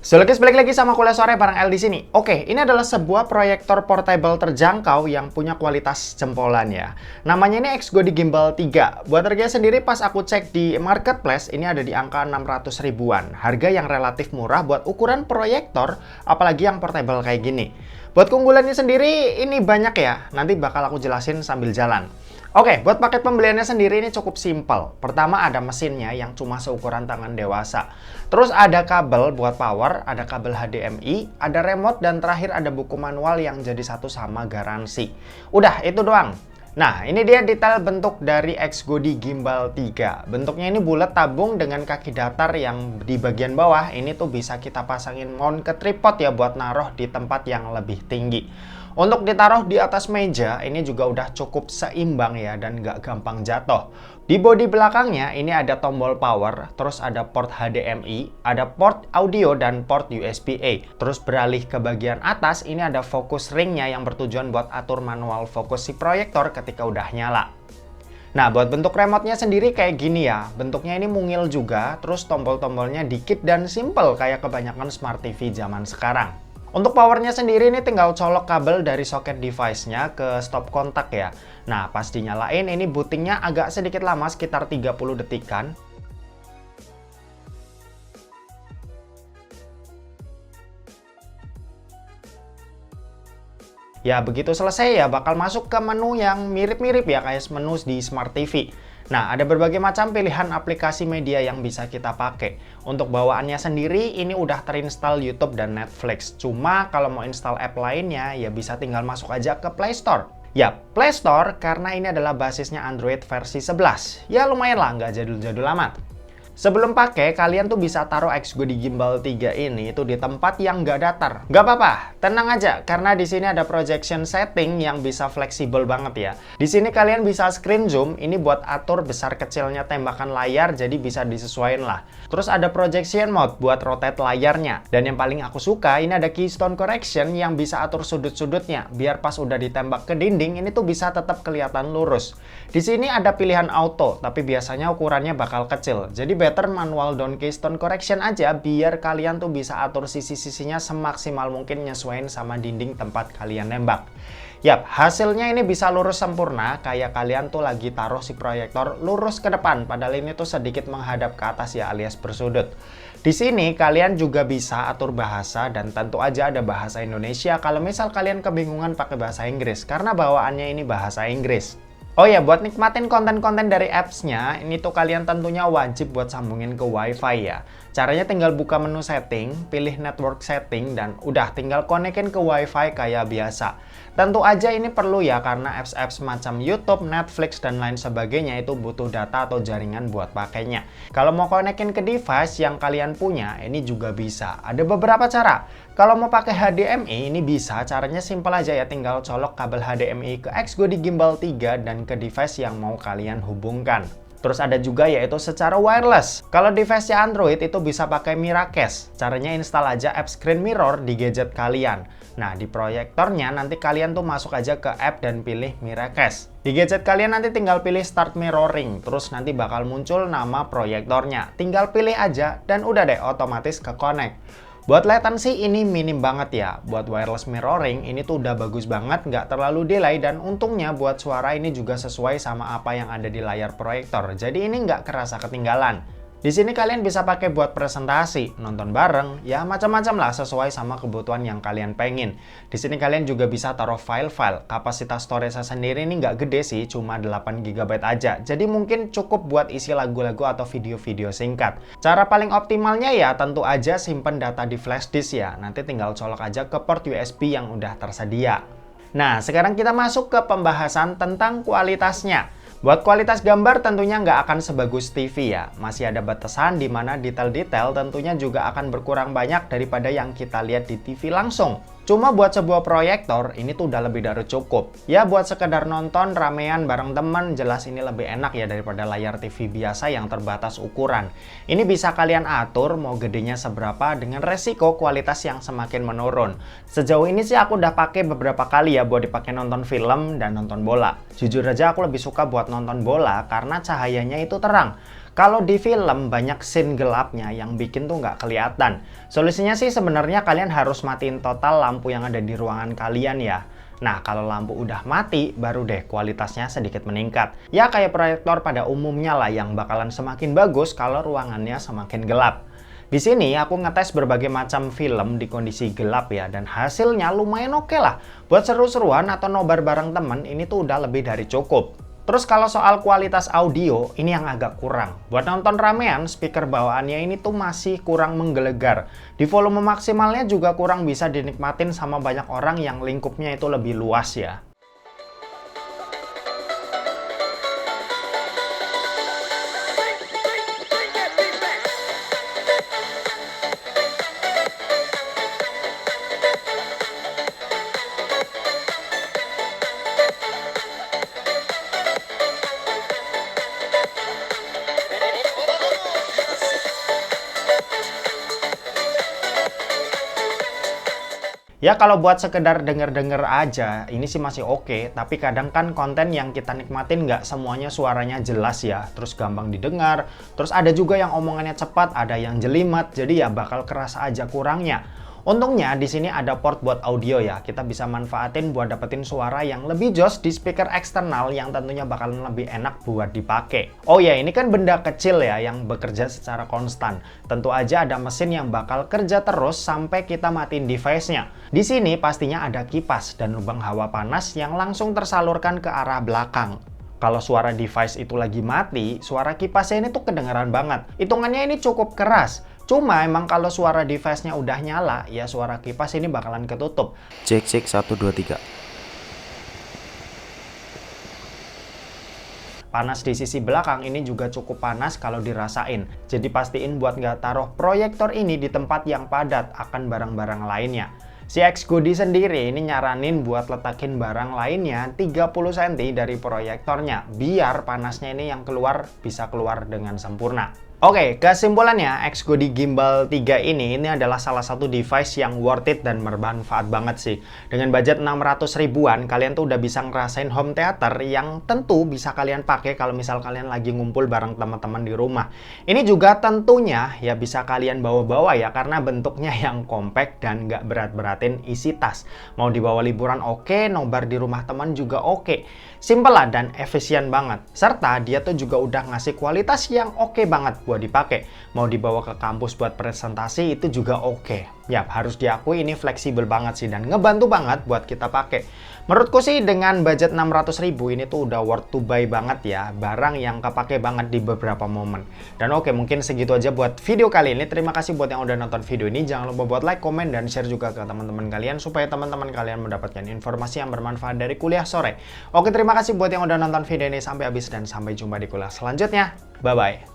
Sulukis balik lagi sama Kuliah Sore bareng El di sini. Oke, ini adalah sebuah proyektor portable terjangkau yang punya kualitas jempolan ya. Namanya ini XGO Gimbal 3. Buat harganya sendiri pas aku cek di marketplace, ini ada di angka 600 ribuan. Harga yang relatif murah buat ukuran proyektor, apalagi yang portable kayak gini. Buat keunggulannya sendiri, ini banyak ya. Nanti bakal aku jelasin sambil jalan. Oke, buat paket pembeliannya sendiri ini cukup simpel. Pertama ada mesinnya yang cuma seukuran tangan dewasa. Terus ada kabel buat power, ada kabel HDMI, ada remote, dan terakhir ada buku manual yang jadi satu sama garansi. Udah, itu doang. Nah, ini dia detail bentuk dari XGO Gimbal 3. Bentuknya ini bulat tabung dengan kaki datar yang di bagian bawah. Ini tuh bisa kita pasangin mount ke tripod ya buat naruh di tempat yang lebih tinggi. Untuk ditaruh di atas meja, ini juga udah cukup seimbang ya dan nggak gampang jatuh. Di bodi belakangnya ini ada tombol power, terus ada port HDMI, ada port audio dan port USB-A. Terus beralih ke bagian atas, ini ada focus ringnya yang bertujuan buat atur manual fokus si proyektor ketika udah nyala. Nah, buat bentuk remote-nya sendiri kayak gini ya. Bentuknya ini mungil juga, terus tombol-tombolnya dikit dan simple kayak kebanyakan smart TV zaman sekarang. Untuk powernya sendiri ini tinggal colok kabel dari soket device-nya ke stop kontak ya. Nah, pas dinyalain ini bootingnya agak sedikit lama, sekitar 30 detikan. Ya, begitu selesai ya bakal masuk ke menu yang mirip-mirip ya kayak menu di Smart TV. Nah, ada berbagai macam pilihan aplikasi media yang bisa kita pakai. Untuk bawaannya sendiri, ini udah terinstall YouTube dan Netflix. Cuma kalau mau install app lainnya, ya bisa tinggal masuk aja ke Play Store. Ya, Play Store karena ini adalah basisnya Android versi 11. Ya lumayan lah, nggak jadul-jadul amat. Sebelum pakai, kalian tuh bisa taruh XGO Gimbal 3 ini tuh di tempat yang nggak datar. Nggak apa-apa, tenang aja, karena di sini ada projection setting yang bisa fleksibel banget ya. Di sini kalian bisa screen zoom, ini buat atur besar kecilnya tembakan layar, jadi bisa disesuaikan lah. Terus ada projection mode buat rotate layarnya. Dan yang paling aku suka, ini ada keystone correction yang bisa atur sudut-sudutnya, biar pas udah ditembak ke dinding, ini tuh bisa tetap kelihatan lurus. Di sini ada pilihan auto, tapi biasanya ukurannya bakal kecil. Jadi better manual down keystone correction aja biar kalian tuh bisa atur sisi-sisinya semaksimal mungkin nyesuaiin sama dinding tempat kalian nembak. Yap, hasilnya ini bisa lurus sempurna kayak kalian tuh lagi taruh si proyektor lurus ke depan padahal ini tuh sedikit menghadap ke atas ya alias bersudut. Di sini kalian juga bisa atur bahasa dan tentu aja ada bahasa Indonesia kalau misal kalian kebingungan pakai bahasa Inggris karena bawaannya ini bahasa Inggris. Oh ya, buat nikmatin konten-konten dari apps-nya, ini tuh kalian tentunya wajib buat sambungin ke WiFi ya. Caranya tinggal buka menu setting, pilih network setting, dan udah tinggal konekin ke WiFi kayak biasa. Tentu aja ini perlu ya karena apps-apps macam YouTube, Netflix, dan lain sebagainya itu butuh data atau jaringan buat pakainya. Kalau mau konekin ke device yang kalian punya, ini juga bisa. Ada beberapa cara. Kalau mau pakai HDMI, ini bisa. Caranya simpel aja ya, tinggal colok kabel HDMI ke XGO Gimbal 3 dan ke device yang mau kalian hubungkan. Terus ada juga yaitu secara wireless. Kalau device-nya Android itu bisa pakai Miracast. Caranya install aja app Screen Mirror di gadget kalian. Nah, di proyektornya nanti kalian tuh masuk aja ke app dan pilih Miracast. Di gadget kalian nanti tinggal pilih Start Mirroring. Terus nanti bakal muncul nama proyektornya. Tinggal pilih aja dan udah deh otomatis ke connect. Buat latency ini minim banget ya. Buat wireless mirroring ini tuh udah bagus banget, nggak terlalu delay, dan untungnya buat suara ini juga sesuai sama apa yang ada di layar proyektor. Jadi ini nggak kerasa ketinggalan. Di sini kalian bisa pakai buat presentasi, nonton bareng, ya macam-macam lah sesuai sama kebutuhan yang kalian pengen. Di sini kalian juga bisa taruh file-file. Kapasitas storage sendiri ini nggak gede sih, cuma 8 GB aja. Jadi mungkin cukup buat isi lagu-lagu atau video-video singkat. Cara paling optimalnya ya tentu aja simpen data di flash disk ya. Nanti tinggal colok aja ke port USB yang udah tersedia. Nah, sekarang kita masuk ke pembahasan tentang kualitasnya. Buat kualitas gambar tentunya nggak akan sebagus TV ya. Masih ada batasan di mana detail-detail tentunya juga akan berkurang banyak daripada yang kita lihat di TV langsung. Cuma buat sebuah proyektor ini tuh udah lebih dari cukup. Ya buat sekedar nonton ramean bareng temen, jelas ini lebih enak ya daripada layar TV biasa yang terbatas ukuran. Ini bisa kalian atur mau gedenya seberapa dengan resiko kualitas yang semakin menurun. Sejauh ini sih aku udah pakai beberapa kali ya buat dipakai nonton film dan nonton bola. Jujur aja aku lebih suka buat nonton bola karena cahayanya itu terang. Kalau di film banyak scene gelapnya yang bikin tuh nggak kelihatan. Solusinya sih sebenarnya kalian harus matiin total lampu yang ada di ruangan kalian ya. Nah, kalau lampu udah mati, baru deh kualitasnya sedikit meningkat. Ya kayak proyektor pada umumnya lah yang bakalan semakin bagus kalau ruangannya semakin gelap. Di sini aku ngetes berbagai macam film di kondisi gelap ya, dan hasilnya lumayan oke lah. Buat seru-seruan atau nobar bareng temen, ini tuh udah lebih dari cukup. Terus kalau soal kualitas audio, ini yang agak kurang. Buat nonton ramean, speaker bawaannya ini tuh masih kurang menggelegar. Di volume maksimalnya juga kurang bisa dinikmatin sama banyak orang yang lingkupnya itu lebih luas ya. Ya kalau buat sekedar denger-denger aja, ini sih masih oke. Tapi kadang kan konten yang kita nikmatin nggak semuanya suaranya jelas ya. Terus gampang didengar. Terus ada juga yang omongannya cepat, ada yang jelimet. Jadi ya bakal kerasa aja kurangnya. Untungnya di sini ada port buat audio ya. Kita bisa manfaatin buat dapetin suara yang lebih jos di speaker eksternal yang tentunya bakalan lebih enak buat dipakai. Oh ya, ini kan benda kecil ya yang bekerja secara konstan. Tentu aja ada mesin yang bakal kerja terus sampai kita matiin device-nya. Di sini pastinya ada kipas dan lubang hawa panas yang langsung tersalurkan ke arah belakang. Kalau suara device itu lagi mati, suara kipasnya ini tuh kedengeran banget. Hitungannya ini cukup keras. Cuma emang kalau suara device-nya udah nyala, ya suara kipas ini bakalan ketutup. Cek 1 2 3. Panas di sisi belakang ini juga cukup panas kalau dirasain. Jadi pastiin buat nggak taruh proyektor ini di tempat yang padat akan barang-barang lainnya. Si XGODI sendiri ini nyaranin buat letakin barang lainnya 30 cm dari proyektornya, biar panasnya ini yang keluar bisa keluar dengan sempurna. Oke, kesimpulannya XGODI Gimbal 3 ini adalah salah satu device yang worth it dan bermanfaat banget sih. Dengan budget 600 ribuan, kalian tuh udah bisa ngerasain home theater yang tentu bisa kalian pakai kalau misal kalian lagi ngumpul bareng teman-teman di rumah. Ini juga tentunya ya bisa kalian bawa-bawa ya, karena bentuknya yang compact dan nggak berat-beratin isi tas. Mau dibawa liburan oke, nobar di rumah teman juga oke. Simple lah dan efisien banget. Serta dia tuh juga udah ngasih kualitas yang oke banget buat dipakai. Mau dibawa ke kampus buat presentasi itu juga oke. Yap, harus diakui ini fleksibel banget sih dan ngebantu banget buat kita pakai. Menurutku sih dengan budget 600 ribu ini tuh udah worth to buy banget ya. Barang yang kepake banget di beberapa momen. Dan oke, mungkin segitu aja buat video kali ini. Terima kasih buat yang udah nonton video ini. Jangan lupa buat like, komen, dan share juga ke teman-teman kalian supaya teman-teman kalian mendapatkan informasi yang bermanfaat dari kuliah sore. Oke, terima kasih buat yang udah nonton video ini sampai habis dan sampai jumpa di kuliah selanjutnya. Bye-bye.